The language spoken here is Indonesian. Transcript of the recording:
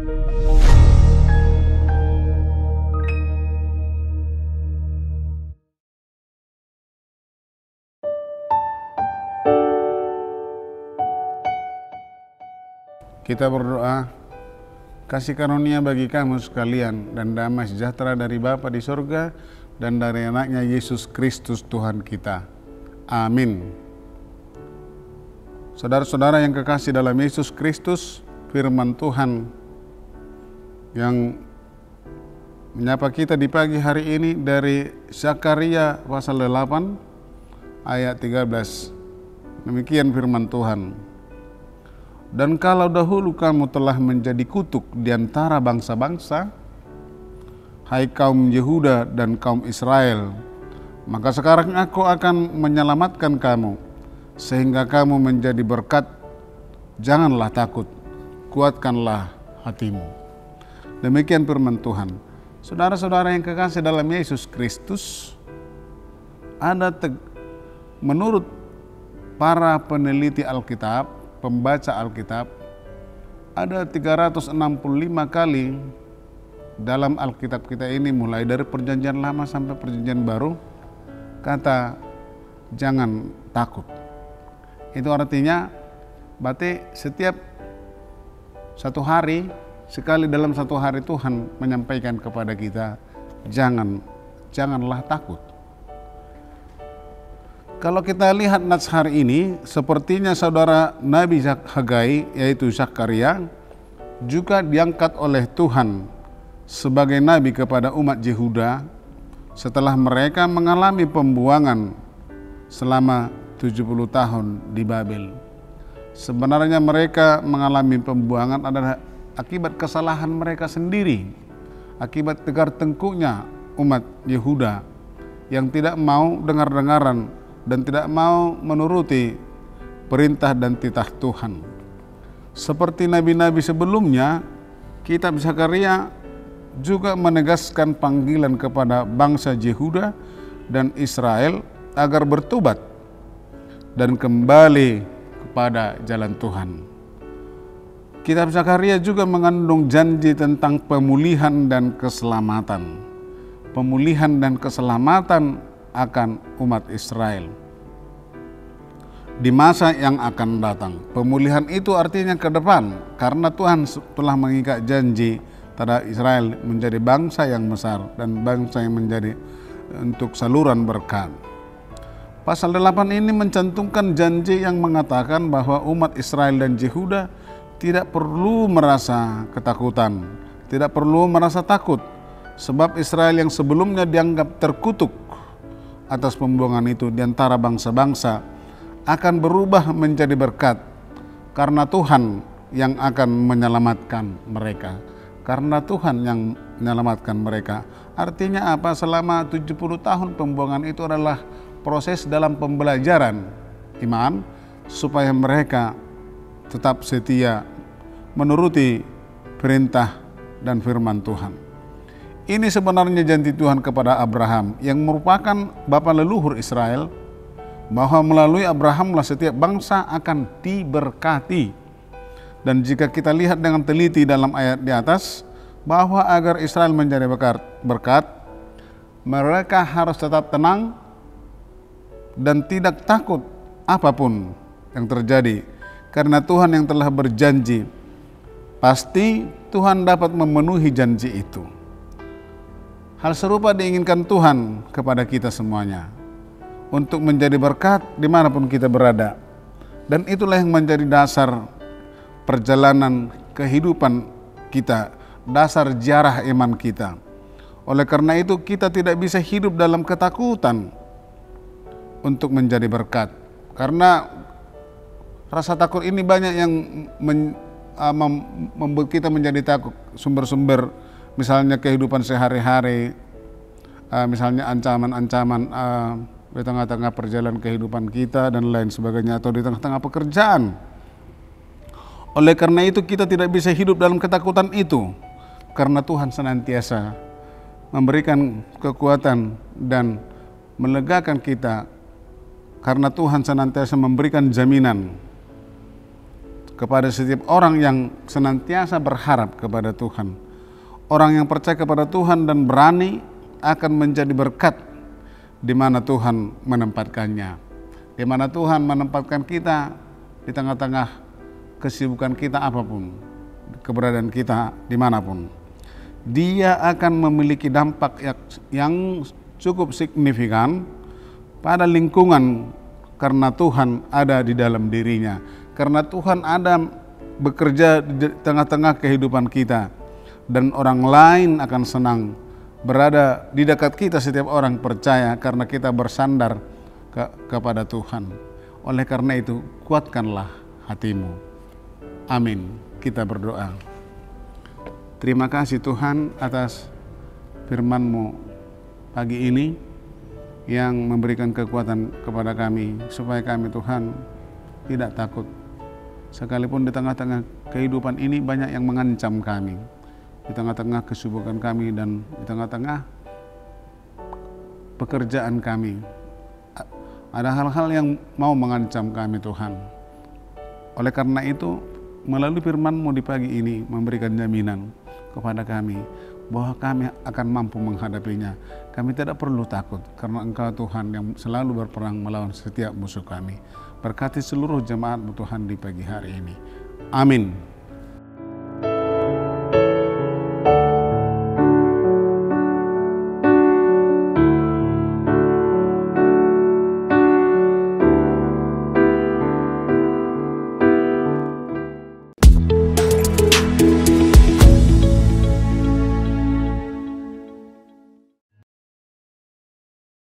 Kita berdoa, kasih karunia bagi kamu sekalian dan damai sejahtera dari Bapa di surga dan dari anaknya Yesus Kristus Tuhan kita. Amin. Saudara-saudara yang kekasih dalam Yesus Kristus, firman Tuhan yang menyapa kita di pagi hari ini dari Zakaria pasal 8 ayat 13. Demikian firman Tuhan. Dan kalau dahulu kamu telah menjadi kutuk di antara bangsa-bangsa, hai kaum Yehuda dan kaum Israel, maka sekarang aku akan menyelamatkan kamu, sehingga kamu menjadi berkat. Janganlah takut, kuatkanlah hatimu. Demikian firman Tuhan. Saudara-saudara yang kekasih dalam Yesus Kristus, menurut para peneliti Alkitab, pembaca Alkitab, ada 365 kali dalam Alkitab kita ini, mulai dari perjanjian lama sampai perjanjian baru, kata jangan takut. Itu artinya berarti setiap satu hari, sekali dalam satu hari Tuhan menyampaikan kepada kita, janganlah takut. Kalau kita lihat nats hari ini, sepertinya saudara Nabi Hagai, yaitu Zakaria, juga diangkat oleh Tuhan sebagai nabi kepada umat Yehuda setelah mereka mengalami pembuangan selama 70 tahun di Babel. Sebenarnya mereka mengalami pembuangan adalah akibat kesalahan mereka sendiri, akibat tegar tengkuknya umat Yehuda yang tidak mau dengar-dengaran dan tidak mau menuruti perintah dan titah Tuhan. Seperti nabi-nabi sebelumnya, kitab Zakaria juga menegaskan panggilan kepada bangsa Yehuda dan Israel agar bertobat dan kembali kepada jalan Tuhan. Kitab Zakaria juga mengandung janji tentang pemulihan dan keselamatan. Pemulihan dan keselamatan akan umat Israel di masa yang akan datang. Pemulihan itu artinya ke depan, karena Tuhan telah mengikat janji terhadap Israel menjadi bangsa yang besar dan bangsa yang menjadi untuk saluran berkat. Pasal 8 ini mencantumkan janji yang mengatakan bahwa umat Israel dan Yehuda tidak perlu merasa ketakutan, tidak perlu merasa takut, sebab Israel yang sebelumnya dianggap terkutuk atas pembuangan itu di antara bangsa-bangsa akan berubah menjadi berkat, karena Tuhan yang akan menyelamatkan mereka. Karena Tuhan yang menyelamatkan mereka. Artinya apa? Selama 70 tahun pembuangan itu adalah proses dalam pembelajaran iman, supaya mereka tetap setia menuruti perintah dan firman Tuhan. Ini sebenarnya janji Tuhan kepada Abraham yang merupakan bapa leluhur Israel, bahwa melalui Abrahamlah setiap bangsa akan diberkati. Dan jika kita lihat dengan teliti dalam ayat di atas, bahwa agar Israel menjadi berkat, mereka harus tetap tenang dan tidak takut apapun yang terjadi, karena Tuhan yang telah berjanji, pasti Tuhan dapat memenuhi janji itu. Hal serupa diinginkan Tuhan kepada kita semuanya, untuk menjadi berkat dimanapun kita berada. Dan itulah yang menjadi dasar perjalanan kehidupan kita, dasar jarah iman kita. Oleh karena itu kita tidak bisa hidup dalam ketakutan untuk menjadi berkat. Karena rasa takut ini banyak yang membuat kita menjadi takut. Sumber-sumber misalnya kehidupan sehari-hari, misalnya ancaman-ancaman di tengah-tengah perjalanan kehidupan kita dan lain sebagainya, atau di tengah-tengah pekerjaan. Oleh karena itu kita tidak bisa hidup dalam ketakutan itu, karena Tuhan senantiasa memberikan kekuatan dan melegakan kita, karena Tuhan senantiasa memberikan jaminan kepada setiap orang yang senantiasa berharap kepada Tuhan. Orang yang percaya kepada Tuhan dan berani akan menjadi berkat di mana Tuhan menempatkannya. Di mana Tuhan menempatkan kita di tengah-tengah kesibukan kita apapun, keberadaan kita dimanapun. Dia akan memiliki dampak yang cukup signifikan pada lingkungan karena Tuhan ada di dalam dirinya. Karena Tuhan ada bekerja di tengah-tengah kehidupan kita, dan orang lain akan senang berada di dekat kita. Setiap orang percaya karena kita bersandar kepada Tuhan. Oleh karena itu, kuatkanlah hatimu. Amin. Kita berdoa. Terima kasih Tuhan atas firman-Mu pagi ini yang memberikan kekuatan kepada kami, supaya kami Tuhan tidak takut. Sekalipun di tengah-tengah kehidupan ini banyak yang mengancam kami, di tengah-tengah kesibukan kami dan di tengah-tengah pekerjaan kami, ada hal-hal yang mau mengancam kami Tuhan. Oleh karena itu, melalui firman-Mu di pagi ini memberikan jaminan kepada kami bahwa kami akan mampu menghadapinya. Kami tidak perlu takut karena Engkau Tuhan yang selalu berperang melawan setiap musuh kami. Berkati seluruh jemaat-Mu Tuhan di pagi hari ini. Amin.